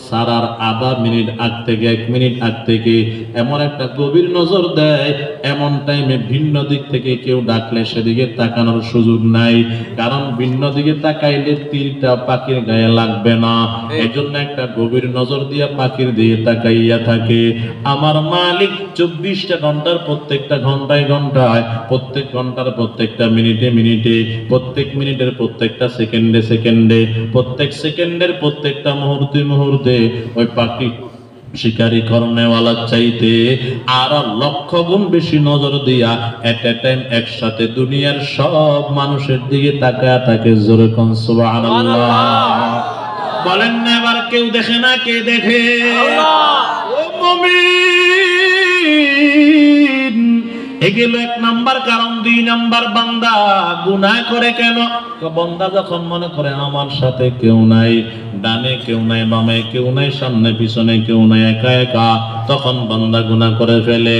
সারার আধা মিনিট আগ থেকে 1 মিনিট আগ থেকে এমন একটা গভীর নজর দেয়, এমন টাইমে ভিন্ন দিক থেকে কেউ ডাকলে সেদিকে তাকানোর সুযোগ নাই, কারণ ভিন্ন দিকে তাকাইলে তীরটা পাখির গায়ে লাগবে না। এজন্য একটা গভীর নজর দিয়ে পাখির দিকে তাকাইয়া থাকে। আমার মালিক 24টা ঘন্টার প্রত্যেকটা ঘন্টায় ঘন্টায়, প্রত্যেক ঘন্টার প্রত্যেকটা মিনিটে মিনিটে, প্রত্যেক মিনিটের প্রত্যেকটা সেকেন্ডে সেকেন্ডে, প্রত্যেক সেকেন্ডের প্রত্যেকটা মুহূর্তে মুহূর্তে ওই পাখি শিকারি করনেওয়ালার চাইতে আর লক্ষ গুণ বেশি নজর দিয়া এট এ টাইম একসাথে দুনিয়ার সব মানুষের দিকে তাকায় থাকে। জোরে কোন সুবহানাল্লাহ। বলেন না এবার কেউ দেখে না, কে দেখে? আল্লাহ। ও মুমিন, এগুলো 1 নাম্বার কারণ। 2 নাম্বার, বান্দা গুনাহ করে কেন? বান্দা যখন মনে করে আমার সাথে কেউ নাই, ডানে কেউ নাই, বামে কেউ নাই, সামনে পিছনে কেউ নাই, একা একা, তখন বান্দা গুনাহ করে ফেলে।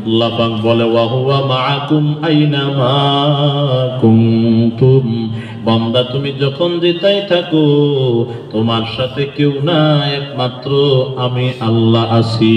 আল্লাহ পাক বলে ওয়া হুয়া মাআকুম আইনামা কুনতুম, বান্দা তুমি যখন যেটাই থাকো তোমার সাথে কেউ নাই, একমাত্র আমি আল্লাহ আছি।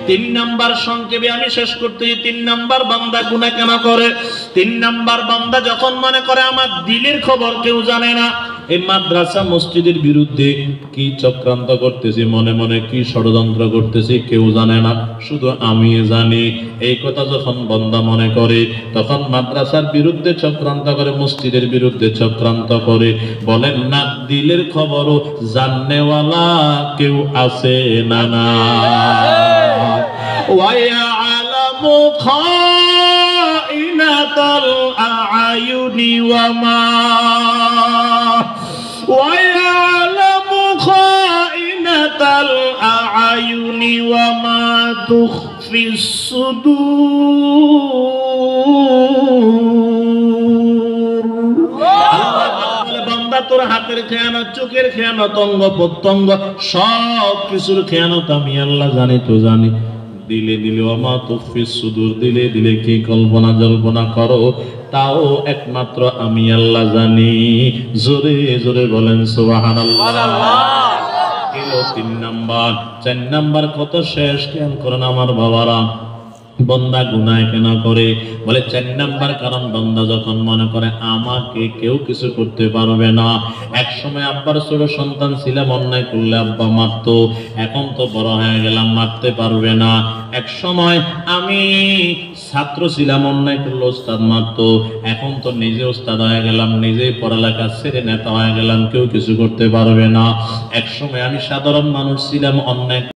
3 নাম্বার সংক্ষেপে আমি শেষ করতে, 3 নাম্বার বান্দা গুনাহ কেন করে? 3 নাম্বার, বান্দা যখন মনে করে আমার দিলের খবর কেউ জানে না, এই মাদ্রাসা মসজিদের বিরুদ্ধে কি চক্রান্ত করতেছি, মনে মনে কি ষড়যন্ত্র করতেছি কেউ জানে না, শুধু আমি জানি। এই কথা যখন বান্দা মনে করে, তখন মাদ্রাসার বিরুদ্ধে চক্রান্ত করে, মসজিদের বিরুদ্ধে চক্রান্ত করে। বলেন না দিলের খবরও জাননেওয়ালা কেউ আছে না? না। ওয়ায়ালামু খাইনাতাল আ'য়ুনি ওয়া মা ওয়ায়ালামু খাইনাতাল আ'য়ুনি ওয়া মা তুখফিস সুদূর। বান্দা তোর হাতের খেয়ানত, চোখের খেয়ানত, অঙ্গ প্রত্যঙ্গ সব কিছুর খেয়ানত আমি আল্লাহ জানি, তো জানি। দিলে দিলে ওমা তুখফিস সুদূর, দিলে দিলে কি কল্পনা জল্পনা করো তাও একমাত্র আমি আল্লাহ জানি। জোরে জোরে বলেন সুবহানাল্লাহ। 3 নাম্বার। 4 নাম্বার কত শেষ খেয়াল করেন আমার বাবারা। বান্দা গুনাহ কেন করে? বলে 4 নাম্বার কারণ, বান্দা যখন মনে করে আমাকে কেউ কিছু করতে পারবে না। এক সময় আব্বার ছোট সন্তান ছিলাম, অন্যায় করলে আব্বা মারতো, এখন তো বড় হয়ে গেলাম, মারতে পারবে না। এক সময় আমি ছাত্র ছিলাম, অন্যায় করলে ওস্তাদ মারতো, এখন তো নিজে ওস্তাদ হয়ে গেলাম, নিজেই পড়ালেখা ছেড়ে নেতা হয়ে গেলাম, কেউ কিছু করতে পারবে না। এক সময় আমি সাধারণ মানুষ ছিলাম, অন্যায়